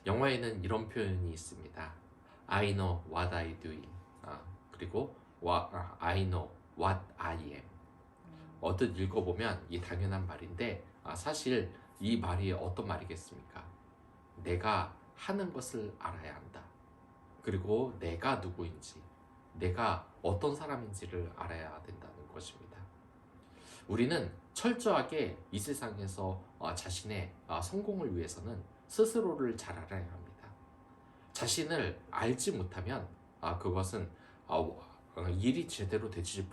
영화에는 이런 표현이 있습니다. I know what I doing. 그리고 I know what I am. 언뜻 읽어보면 이 당연한 말인데 사실 이 말이 어떤 말이겠습니까? 내가 하는 것을 알아야 한다. 그리고 내가 누구인지, 내가 어떤 사람인지를 알아야 된다는 것입니다. 우리는 철저하게 이 세상에서 자신의 성공을 위해서는 스스로를 잘 알아야 합니다. 자신을 알지 못하면 그것은 일이 제대로 되지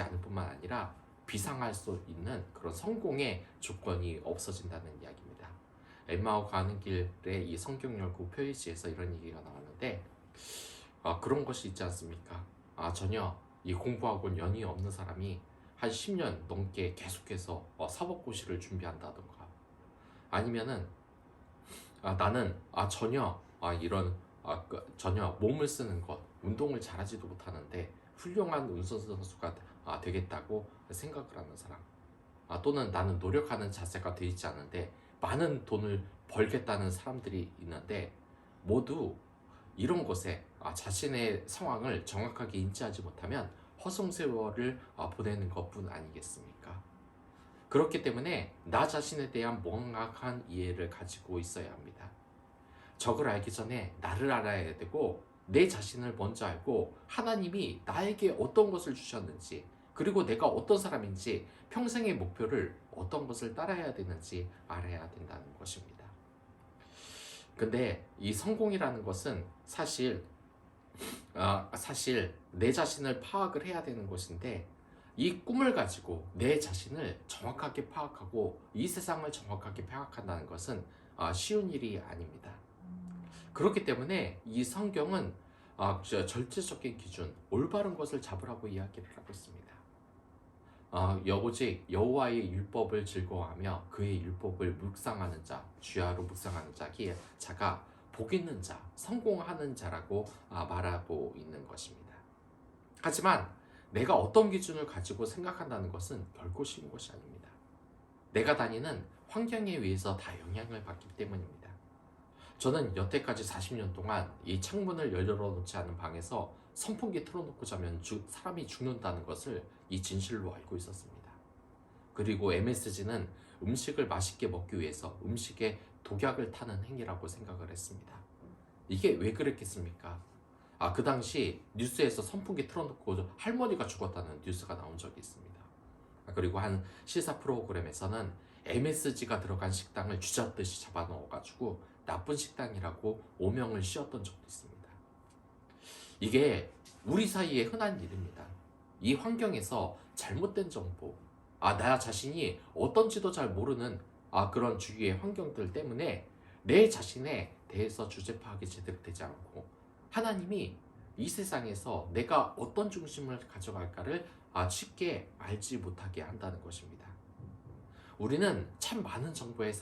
않을 뿐만 아니라 비상할 수 있는 그런 성공의 조건이 없어진다는 이야기입니다. 엠마오 가는 길의 이 성경 열고 표지에서 이런 얘기가 나왔는데 그런 것이 있지 않습니까? 전혀 이 공부하고는 연이 없는 사람이 한 10년 넘게 계속해서 사법고시를 준비한다던가 아니면은 나는 전혀 전혀 몸을 쓰는 것 운동을 잘하지도 못하는데 훌륭한 운전선수가 되겠다고 생각을 하는 사람 또는 나는 노력하는 자세가 되어 있지 않은데 많은 돈을 벌겠다는 사람들이 있는데 모두 이런 것에 자신의 상황을 정확하게 인지하지 못하면 허송세월을 보내는 것뿐 아니겠습니까? 그렇기 때문에 나 자신에 대한 명확한 이해를 가지고 있어야 합니다. 적을 알기 전에 나를 알아야 되고 내 자신을 먼저 알고 하나님이 나에게 어떤 것을 주셨는지 그리고 내가 어떤 사람인지 평생의 목표를 어떤 것을 따라야 되는지 알아야 된다는 것입니다. 근데 이 성공이라는 것은 사실 내 자신을 파악을 해야 되는 것인데 이 꿈을 가지고 내 자신을 정확하게 파악하고 이 세상을 정확하게 파악한다는 것은 쉬운 일이 아닙니다. 그렇기 때문에 이 성경은 절대적인 기준, 올바른 것을 잡으라고 이야기를 하고 있습니다. 오직 여호와의 율법을 즐거워하며 그의 율법을 묵상하는 자, 주야로 묵상하는 자가 복 있는 자, 성공하는 자라고 말하고 있는 것입니다. 하지만 내가 어떤 기준을 가지고 생각한다는 것은 결코 쉬운 것이 아닙니다. 내가 다니는 환경에 의해서 다 영향을 받기 때문입니다. 저는 여태까지 40년 동안 이 창문을 열어놓지 않은 방에서 선풍기 틀어놓고 자면 사람이 죽는다는 것을 이 진실로 알고 있었습니다. 그리고 MSG는 음식을 맛있게 먹기 위해서 음식에 독약을 타는 행위라고 생각을 했습니다. 이게 왜 그랬겠습니까? 그 당시 뉴스에서 선풍기 틀어놓고 할머니가 죽었다는 뉴스가 나온 적이 있습니다. 그리고 한 시사 프로그램에서는 MSG가 들어간 식당을 쥐잡듯이 잡아넣어가지고 나쁜 식당이라고 오명을 씌웠던 적도 있습니다. 이게 우리 사이에 흔한 일입니다. 이 환경에서 잘못된 정보, 나 자신이 어떤지도 잘 모르는 그런 주위의 환경들 때문에 내 자신에 대해서 주제 파악이 제대로 되지 않고 하나님이 이 세상에서 내가 어떤 중심을 가져갈까를 쉽게 알지 못하게 한다는 것입니다. 우리는 참 많은 정보의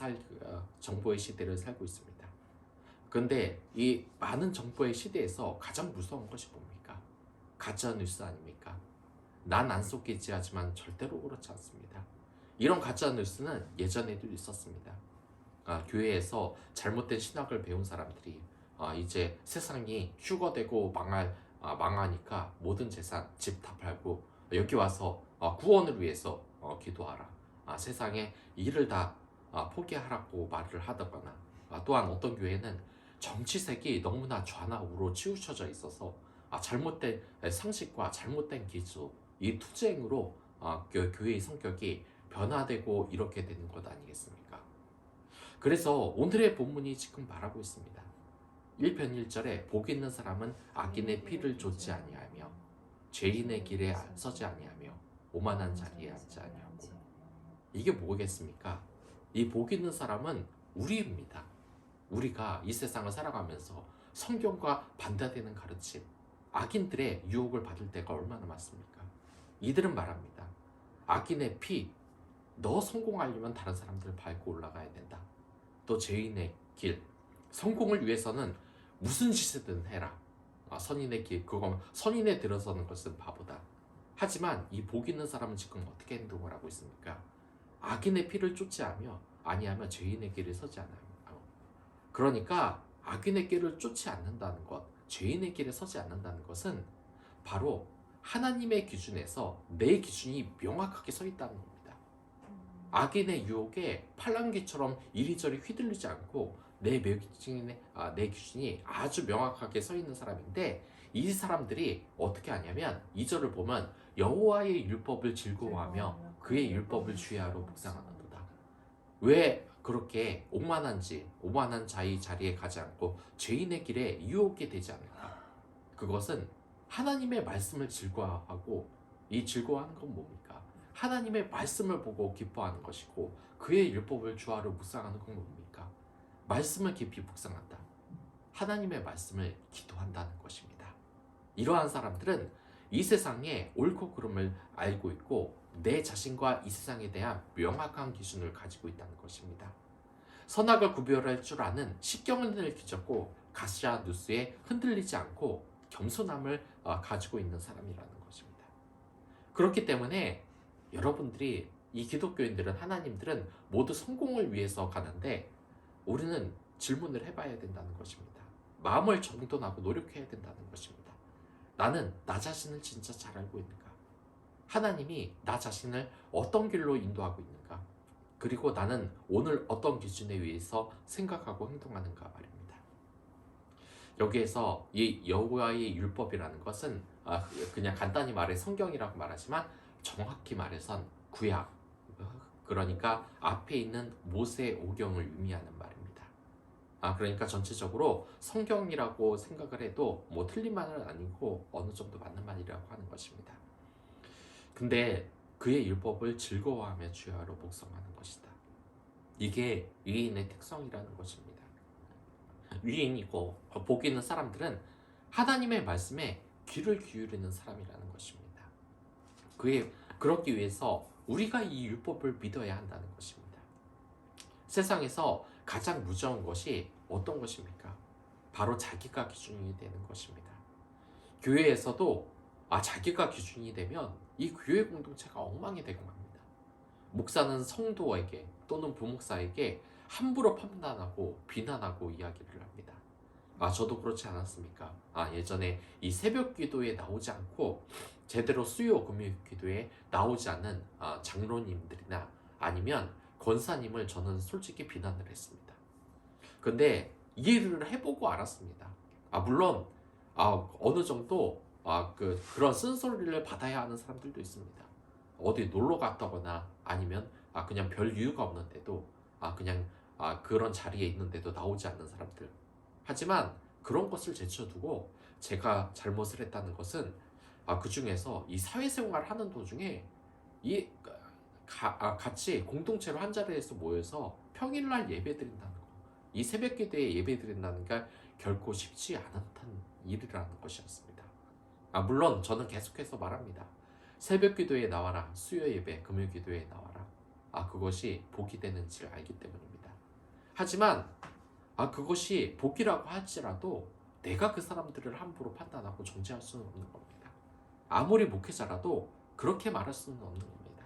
시대를 살고 있습니다. 그런데 이 많은 정보의 시대에서 가장 무서운 것이 뭡니까? 가짜 뉴스 아닙니까? 난 안 속겠지 하지만 절대로 그렇지 않습니다. 이런 가짜 뉴스는 예전에도 있었습니다. 교회에서 잘못된 신학을 배운 사람들이 이제 세상이 휴거되고 망하니까 모든 재산, 집 다 팔고 여기 와서 구원을 위해서 기도하라. 세상에 일을 다 포기하라고 말을 하다거나 또한 어떤 교회는 정치색이 너무나 좌우로 치우쳐져 있어서 잘못된 상식과 잘못된 기조 이 투쟁으로 교회의 성격이 변화되고 이렇게 되는 것 아니겠습니까? 그래서 오늘의 본문이 지금 말하고 있습니다. 1편 1절에 복 있는 사람은 악인의 피를 좇지 아니하며 죄인의 길에 서지 아니하며 오만한 자리에 앉지 아니하고 이게 뭐겠습니까? 이 복 있는 사람은 우리입니다. 우리가 이 세상을 살아가면서 성경과 반대되는 가르침, 악인들의 유혹을 받을 때가 얼마나 많습니까? 이들은 말합니다. 악인의 피, 너 성공하려면 다른 사람들을 밟고 올라가야 된다. 또 죄인의 길, 성공을 위해서는 무슨 짓이든 해라. 선인의 길, 그건 선인에 들어서는 것은 바보다. 하지만 이 복 있는 사람은 지금 어떻게 행동을 하고 있습니까? 악인의 피를 쫓지 아니하며 죄인의 길을 서지 않아요. 그러니까 악인의 길을 쫓지 않는다는 것, 죄인의 길에 서지 않는다는 것은 바로 하나님의 기준에서 내 기준이 명확하게 서 있다는 겁니다. 악인의 유혹에 팔랑귀처럼 이리저리 휘둘리지 않고 내 기준이 아주 명확하게 서 있는 사람인데, 이 사람들이 어떻게 하냐면 2절을 보면 여호와의 율법을 즐거워하며 그의 율법을 주야로 묵상하는도다. 왜 그렇게 오만한 자의 자리에 가지 않고 죄인의 길에 유혹이 되지 않을까? 그것은 하나님의 말씀을 즐거워하고, 이 즐거워하는 건 뭡니까? 하나님의 말씀을 보고 기뻐하는 것이고, 그의 율법을 주하로 묵상하는 건 뭡니까? 말씀을 깊이 묵상한다. 하나님의 말씀을 기도한다는 것입니다. 이러한 사람들은 이 세상의 옳고 그름을 알고 있고 내 자신과 이 세상에 대한 명확한 기준을 가지고 있다는 것입니다. 선악을 구별할 줄 아는 식견을 뒤졌고 가시아 누스에 흔들리지 않고 겸손함을 가지고 있는 사람이라는 것입니다. 그렇기 때문에 여러분들이, 이 기독교인들은, 하나님들은 모두 성공을 위해서 가는데 우리는 질문을 해봐야 된다는 것입니다. 마음을 정돈하고 노력해야 된다는 것입니다. 나는 나 자신을 진짜 잘 알고 있는가? 하나님이 나 자신을 어떤 길로 인도하고 있는가? 그리고 나는 오늘 어떤 기준에 의해서 생각하고 행동하는가 말입니다. 여기에서 이 여호와의 율법이라는 것은 그냥 간단히 말해 성경이라고 말하지만 정확히 말해선 구약, 그러니까 앞에 있는 모세 오경을 의미하는 말입니다. 그러니까 전체적으로 성경이라고 생각을 해도 뭐 틀린 말은 아니고 어느 정도 맞는 말이라고 하는 것입니다. 근데 그의 율법을 즐거워하며 주야로 묵상하는 것이다. 이게 위인의 특성이라는 것입니다. 위인이고 복 있는 사람들은 하나님의 말씀에 귀를 기울이는 사람이라는 것입니다. 그렇기 위해서 우리가 이 율법을 믿어야 한다는 것입니다. 세상에서 가장 무서운 것이 어떤 것입니까? 바로 자기가 기준이 되는 것입니다. 교회에서도 자기가 기준이 되면 이 교회 공동체가 엉망이 되고 맙니다. 목사는 성도에게 또는 부목사에게 함부로 판단하고 비난하고 이야기를 합니다. 저도 그렇지 않았습니까? 예전에 이 새벽 기도에 나오지 않고 제대로 수요 금요 기도에 나오지 않는 장로님들이나 아니면 권사님을 저는 솔직히 비난을 했습니다. 근데 이해를 해보고 알았습니다. 물론 어느 정도 그런 쓴소리를 받아야 하는 사람들도 있습니다. 어디 놀러 갔다거나 아니면 그냥 별 이유가 없는데도 그냥 그런 자리에 있는데도 나오지 않는 사람들. 하지만 그런 것을 제쳐두고 제가 잘못을 했다는 것은 그 중에서 이 사회생활을 하는 도중에 같이 공동체로 한 자리에서 모여서 평일날 예배 드린다는 거, 이 새벽 기도에 예배 드린다는 게 결코 쉽지 않았던 일이라는 것이었습니다. 물론 저는 계속해서 말합니다. 새벽 기도에 나와라, 수요 예배, 금요 기도에 나와라. 그것이 복이 되는지를 알기 때문입니다. 하지만 그것이 복이라고 할지라도 내가 그 사람들을 함부로 판단하고 정죄할 수는 없는 겁니다. 아무리 목회자라도 그렇게 말할 수는 없는 겁니다.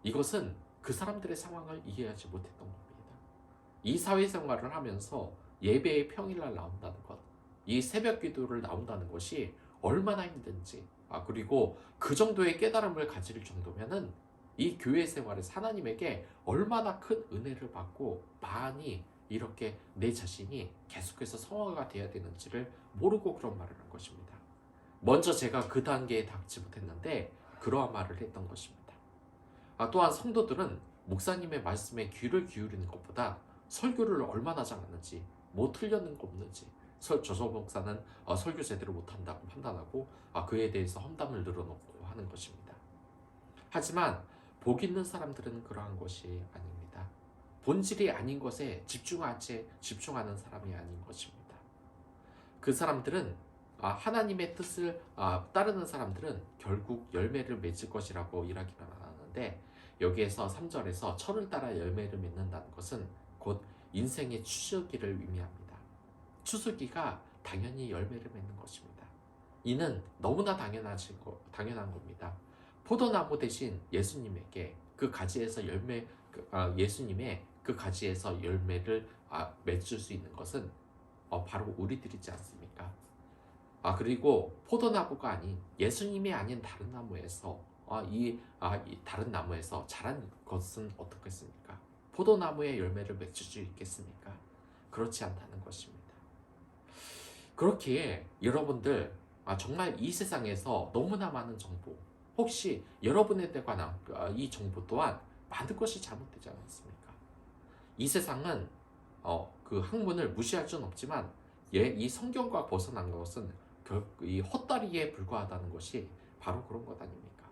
이것은 그 사람들의 상황을 이해하지 못했던 겁니다. 이 사회생활을 하면서 예배에 평일날 나온다는 것, 이 새벽 기도를 나온다는 것이 얼마나 힘든지, 그리고 그 정도의 깨달음을 가질 정도면은 이 교회 생활에서 하나님에게 얼마나 큰 은혜를 받고 많이 이렇게 내 자신이 계속해서 성화가 되어야 되는지를 모르고 그런 말을 한 것입니다. 먼저 제가 그 단계에 닿지 못했는데 그러한 말을 했던 것입니다. 또한 성도들은 목사님의 말씀에 귀를 기울이는 것보다 설교를 얼마나 잘하는지, 뭐 틀렸는 거 없는지, 저 목사는 설교 제대로 못한다고 판단하고 그에 대해서 험담을 늘어놓고 하는 것입니다. 하지만 복 있는 사람들은 그러한 것이 아닙니다. 본질이 아닌 것에 집중하는 사람이 아닌 것입니다. 그 사람들은 하나님의 뜻을 따르는 사람들은 결국 열매를 맺을 것이라고 이야기를 하는데, 여기에서 3절에서 철을 따라 열매를 맺는다는 것은 곧 인생의 추수기를 의미합니다. 추수기가 당연히 열매를 맺는 것입니다. 이는 너무나 당연한 겁니다. 포도나무 대신 예수님에게 그 가지에서 예수님의 그 가지에서 열매를 맺을 수 있는 것은 바로 우리들이지 않습니까? 그리고 포도나무가 아닌 예수님이 아닌 다른 나무에서 이 다른 나무에서 자란 것은 어떻겠습니까? 포도나무의 열매를 맺을 수 있겠습니까? 그렇지 않다는 것입니다. 그렇기에 여러분들 정말 이 세상에서 너무나 많은 정보, 혹시 여러분에 관한 이 정보 또한 많은 것이 잘못되지 않았습니까? 이 세상은 그 학문을 무시할 수는 없지만 이 성경과 벗어난 것은 이 헛다리에 불과하다는 것이 바로 그런 것 아닙니까?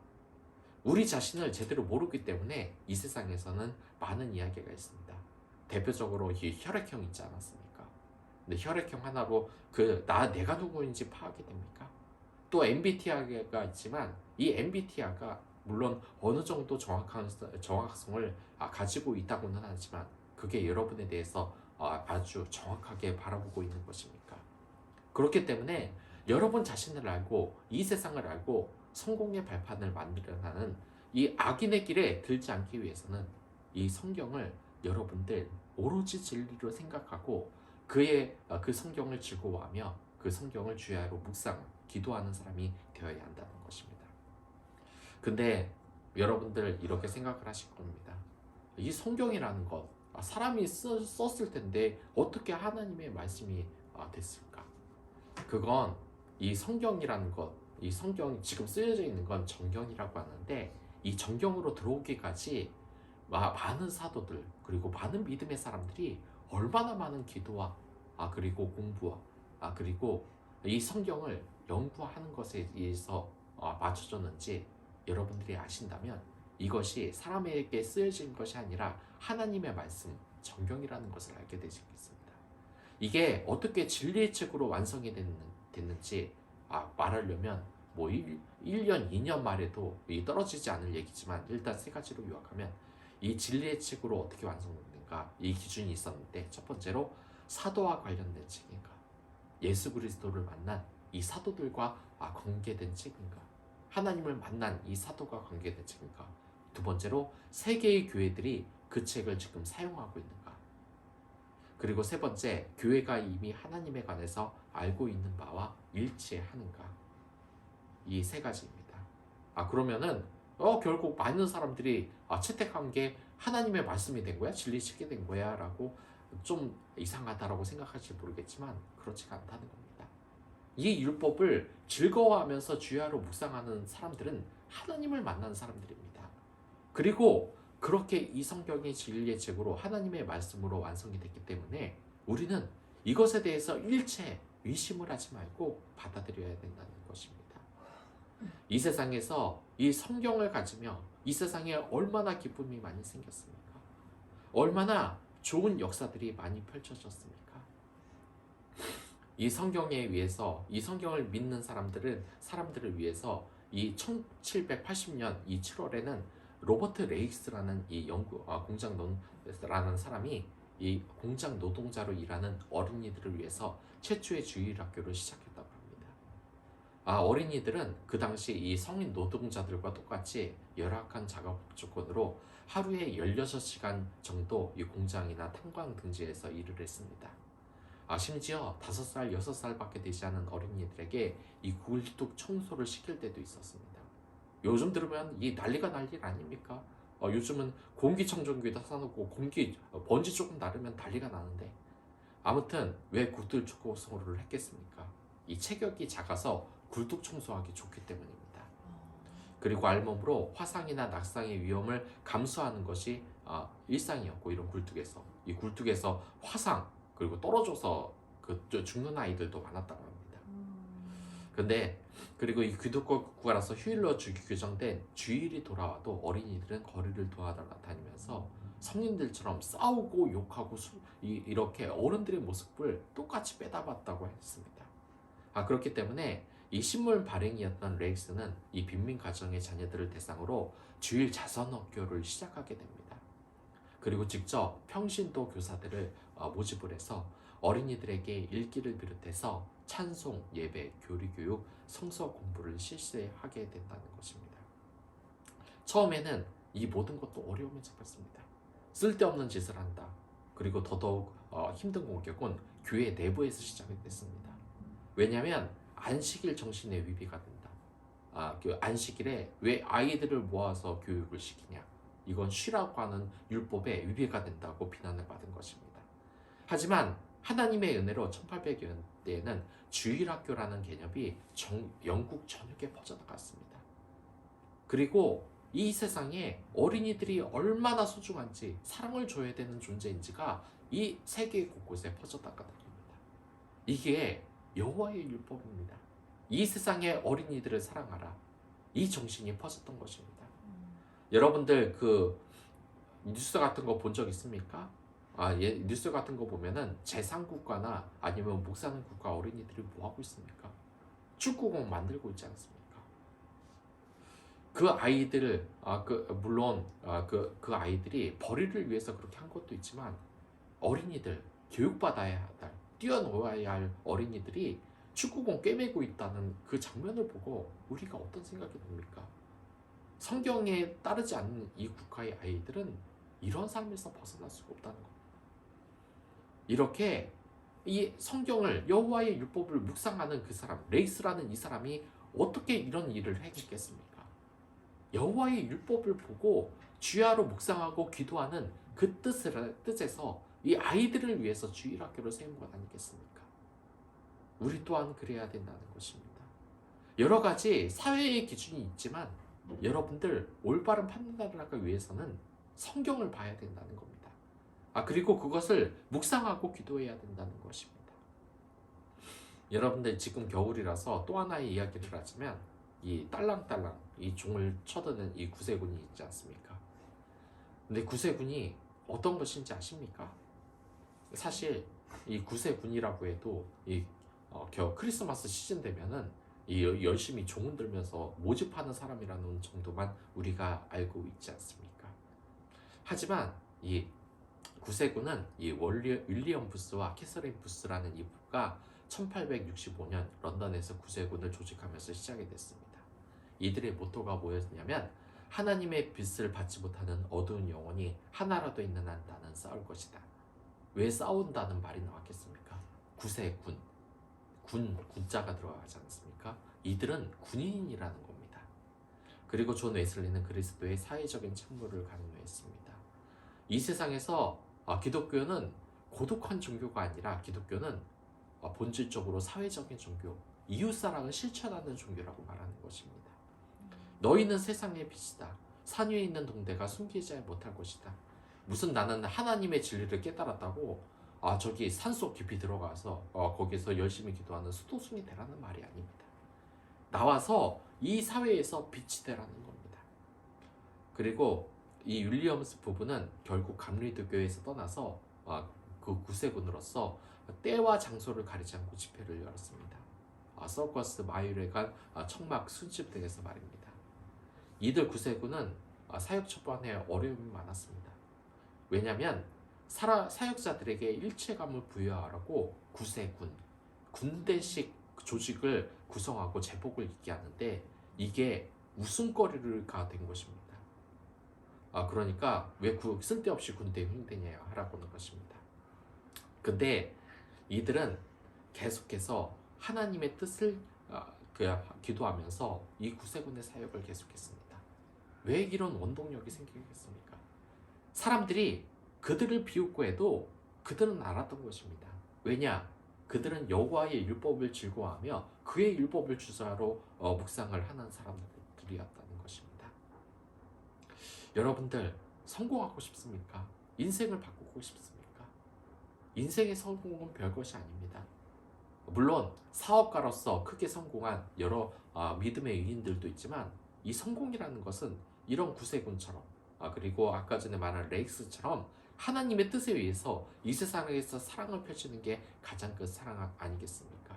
우리 자신을 제대로 모르기 때문에 이 세상에서는 많은 이야기가 있습니다. 대표적으로 이 혈액형 있지 않았습니까? 근데 혈액형 하나로 내가 누구인지 파악이 됩니까? 또 MBTI가 있지만 이 MBTI가 물론 어느 정도 정확성을 가지고 있다고는 하지만 그게 여러분에 대해서 아주 정확하게 바라보고 있는 것입니까? 그렇기 때문에 여러분 자신을 알고 이 세상을 알고 성공의 발판을 만들어가는 이 악인의 길에 들지 않기 위해서는 이 성경을 여러분들 오로지 진리로 생각하고 그 성경을 즐거워하며 그 성경을 주야로 묵상, 기도하는 사람이 되어야 한다는 것입니다. 근데 여러분들 이렇게 생각을 하실 겁니다. 이 성경이라는 것 사람이 썼을 텐데 어떻게 하나님의 말씀이 됐을까? 그건 이 성경이라는 것, 이 성경이 지금 쓰여져 있는 건 정경이라고 하는데 이 정경으로 들어오기까지 많은 사도들 그리고 많은 믿음의 사람들이 얼마나 많은 기도와 그리고 공부와 그리고 이 성경을 연구하는 것에 의해서 맞춰졌는지 여러분들이 아신다면 이것이 사람에게 쓰여진 것이 아니라 하나님의 말씀, 정경이라는 것을 알게 되시겠습니다. 이게 어떻게 진리의 책으로 완성이 됐는지 말하려면 뭐 1년, 2년 말에도 떨어지지 않을 얘기지만 일단 세 가지로 요약하면 이 진리의 책으로 어떻게 완성됐는가 이 기준이 있었는데 첫 번째로 사도와 관련된 책인가, 예수 그리스도를 만난 이 사도들과 관계된 책인가, 하나님을 만난 이 사도가 관계된 책인가, 두 번째로 세계의 교회들이 그 책을 지금 사용하고 있는가, 그리고 세 번째 교회가 이미 하나님에 관해서 알고 있는 바와 일치하는가, 이 세 가지입니다. 그러면은 결국 많은 사람들이 채택한 게 하나님의 말씀이 된 거야? 진리책이 된 거야? 라고 좀 이상하다라고 생각할지 모르겠지만 그렇지가 않다는 겁니다. 이 율법을 즐거워하면서 주야로 묵상하는 사람들은 하나님을 만난 사람들입니다. 그리고 그렇게 이 성경의 진리의 책으로 하나님의 말씀으로 완성이 됐기 때문에 우리는 이것에 대해서 일체 의심을 하지 말고 받아들여야 된다는 것입니다. 이 세상에서 이 성경을 가지며 이 세상에 얼마나 기쁨이 많이 생겼습니까? 얼마나 좋은 역사들이 많이 펼쳐졌습니까? 이 성경에 의해서 이 성경을 믿는 사람들을 위해서 이 1780년 이 7월에는 로버트 레익스라는 이 공장노라는 사람이 이 공장 노동자로 일하는 어린이들을 위해서 최초의 주일학교를 시작했다고 합니다. 어린이들은 그 당시 이 성인 노동자들과 똑같이 열악한 작업 조건으로 하루에 16시간 정도 이 공장이나 탄광 등지에서 일을 했습니다. 심지어 5살, 6살밖에 되지 않은 어린이들에게 이 굴뚝 청소를 시킬 때도 있었습니다. 요즘 들으면 이 난리 아닙니까? 요즘은 공기청정기에다 사놓고 먼지 조금 나르면 난리가 나는데 아무튼 왜 굴뚝 청소를 했겠습니까? 이 체격이 작아서 굴뚝 청소하기 좋기 때문입니다. 그리고 알몸으로 화상이나 낙상의 위험을 감수하는 것이 일상이었고 이 굴뚝에서 화상 그리고 떨어져서 죽는 아이들도 많았다고 합니다. 그리고 이 기독교라서 휴일로 규정된 주일이 돌아와도 어린이들은 거리를 돌아다니면서 성인들처럼 싸우고 욕하고 이렇게 어른들의 모습을 똑같이 빼다봤다고 했습니다. 그렇기 때문에 이 신문 발행이었던 레익스는 이 빈민 가정의 자녀들을 대상으로 주일 자선학교를 시작하게 됩니다. 그리고 직접 평신도 교사들을 모집을 해서 어린이들에게 읽기를 비롯해서 찬송, 예배, 교리교육, 성서 공부를 실시하게 된다는 것입니다. 처음에는 이 모든 것도 어려움을 잡았습니다. 쓸데없는 짓을 한다. 그리고 더더욱 힘든 공격은 교회 내부에서 시작이 됐습니다. 왜냐하면 안식일 정신의 위배가 된다. 그 안식일에 왜 아이들을 모아서 교육을 시키냐? 이건 쉬라고 하는 율법에 위배가 된다고 비난을 받은 것입니다. 하지만 하나님의 은혜로 1800년대에는 주일학교라는 개념이 영국 전역에 퍼져나갔습니다. 그리고 이 세상에 어린이들이 얼마나 소중한지 사랑을 줘야 되는 존재인지가 이 세계 곳곳에 퍼져나갔다 겁니다. 이게 여호와의 율법입니다. 이 세상의 어린이들을 사랑하라. 이 정신이 퍼졌던 것입니다. 여러분들 그 뉴스 같은 거 본 적 있습니까? 뉴스 같은 거 보면은 제3국가나 아니면 목사는 국가 어린이들이 뭐 하고 있습니까? 축구공 만들고 있지 않습니까? 그 아이들, 물론 그 아이들이 벌이를 위해서 그렇게 한 것도 있지만 어린이들, 교육받아야 할, 뛰어놀아야 할 어린이들이 축구공 꿰매고 있다는 그 장면을 보고 우리가 어떤 생각이 듭니까? 성경에 따르지 않는 이 국가의 아이들은 이런 삶에서 벗어날 수가 없다는 겁니다. 이렇게 이 성경을 여호와의 율법을 묵상하는 그 사람, 레이스라는 이 사람이 어떻게 이런 일을 했겠습니까? 여호와의 율법을 보고 주야로 묵상하고 기도하는 그 뜻에서 이 아이들을 위해서 주일학교를 세운 것 아니겠습니까? 우리 또한 그래야 된다는 것입니다. 여러 가지 사회의 기준이 있지만 여러분들 올바른 판단을 하기 위해서는 성경을 봐야 된다는 겁니다. 그리고 그것을 묵상하고 기도해야 된다는 것입니다. 여러분들 지금 겨울이라서 또 하나의 이야기를 하자면 이 딸랑딸랑 이 종을 쳐드는 이 구세군이 있지 않습니까? 근데 구세군이 어떤 것인지 아십니까? 사실 이 구세군이라고 해도 크리스마스 시즌 되면은 열심히 종을 들면서 모집하는 사람이라는 정도만 우리가 알고 있지 않습니까? 하지만 이 구세군은 이 윌리엄 부스와 캐서린 부스라는 이 부가 1865년 런던에서 구세군을 조직하면서 시작이 됐습니다. 이들의 모토가 뭐였냐면 하나님의 빛을 받지 못하는 어두운 영혼이 하나라도 있는 한 나는 싸울 것이다. 왜 싸운다는 말이 나왔겠습니까? 구세군, 군자가 들어가지 않습니까? 이들은 군인이라는 겁니다. 그리고 존 웨슬리는 그리스도의 사회적인 책무를 강조했습니다. 이 세상에서 기독교는 고독한 종교가 아니라 기독교는 본질적으로 사회적인 종교, 이웃사랑을 실천하는 종교라고 말하는 것입니다. 너희는 세상의 빛이다. 산 위에 있는 동대가 숨기지 못할 것이다. 무슨 나는 하나님의 진리를 깨달았다고 저기 산속 깊이 들어가서 거기서 열심히 기도하는 수도승이 되라는 말이 아닙니다. 나와서 이 사회에서 빛이 되라는 겁니다. 그리고 이 윌리엄스 부부는 결국 감리교회에서 떠나서 그 구세군으로서 때와 장소를 가리지 않고 집회를 열었습니다. 서커스, 마을회관, 청막, 순집 등에서 말입니다. 이들 구세군은 사역 초반에 어려움이 많았습니다. 왜냐하면 사역자들에게 일체감을 부여하라고 구세군, 군대식 조직을 구성하고 제복을 입게 하는데 이게 웃음거리가 된 것입니다. 그러니까 왜 쓸데없이 군대에 힘드냐 하라고 하는 것입니다. 근데 이들은 계속해서 하나님의 뜻을 기도하면서 이 구세군의 사역을 계속했습니다. 왜 이런 원동력이 생기겠습니까? 사람들이 그들을 비웃고 해도 그들은 알았던 것입니다. 왜냐? 그들은 여호와의 율법을 즐거워하며 그의 율법을 주사로 묵상을 하는 사람들이었다는 것입니다. 여러분들 성공하고 싶습니까? 인생을 바꾸고 싶습니까? 인생의 성공은 별것이 아닙니다. 물론 사업가로서 크게 성공한 여러 믿음의 의인들도 있지만 이 성공이라는 것은 이런 구세군처럼 그리고 아까 전에 말한 레이스처럼 하나님의 뜻에 의해서 이 세상에서 사랑을 펼치는 게 가장 큰 사랑 아니겠습니까?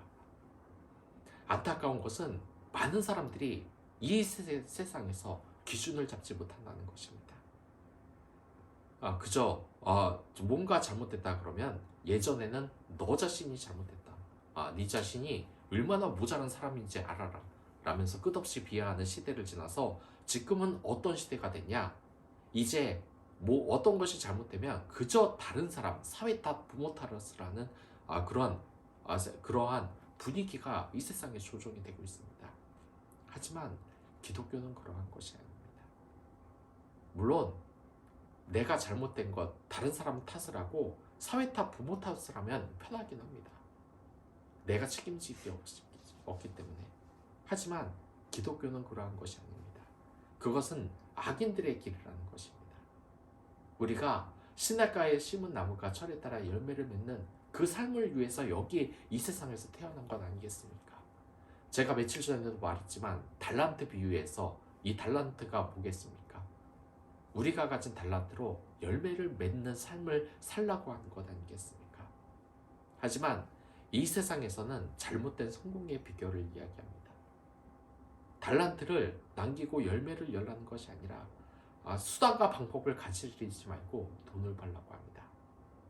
안타까운 것은 많은 사람들이 이 세상에서 기준을 잡지 못한다는 것입니다. 그저 뭔가 잘못됐다 그러면 예전에는 너 자신이 잘못됐다. 네 자신이 얼마나 모자란 사람인지 알아라. 라면서 끝없이 비하하는 시대를 지나서 지금은 어떤 시대가 됐냐? 이제 뭐 어떤 것이 잘못되면 그저 다른 사람, 사회 탓, 부모 탓을 하는 그러한 분위기가 이 세상에 조종이 되고 있습니다. 하지만 기독교는 그러한 것이 아닙니다. 물론 내가 잘못된 것, 다른 사람 탓을 하고 사회 탓, 부모 탓을 하면 편하긴 합니다. 내가 책임질 게 없기 때문에. 하지만 기독교는 그러한 것이 아닙니다. 그것은 악인들의 길이라는 것입니다. 우리가 시냇가에 심은 나무가 철에 따라 열매를 맺는 그 삶을 위해서 여기 이 세상에서 태어난 것 아니겠습니까? 제가 며칠 전에도 말했지만 달란트 비유에서 이 달란트가 뭐겠습니까? 우리가 가진 달란트로 열매를 맺는 삶을 살라고 하는 것 아니겠습니까? 하지만 이 세상에서는 잘못된 성공의 비결을 이야기합니다. 달란트를 남기고 열매를 열라는 것이 아니라 수단과 방법을 가지지 말고 돈을 벌라고 합니다.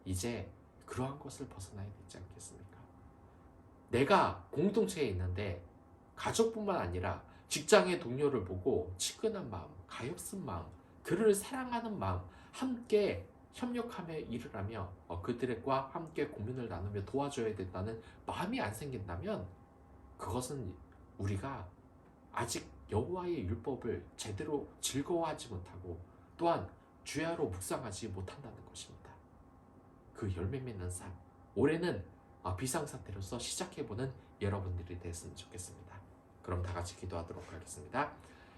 이제 그러한 것을 벗어나야 되지 않겠습니까? 내가 공동체에 있는데 가족뿐만 아니라 직장의 동료를 보고 친근한 마음, 가엾은 마음, 그를 사랑하는 마음, 함께 협력하며 일을 하며 그들과 함께 고민을 나누며 도와줘야 된다는 마음이 안 생긴다면 그것은 우리가 아직 여호와의 율법을 제대로 즐거워하지 못하고 또한 주야로 묵상하지 못한다는 것입니다. 그 열매 맺는 삶, 올해는 비상사태로서 시작해보는 여러분들이 됐으면 좋겠습니다. 그럼 다 같이 기도하도록 하겠습니다.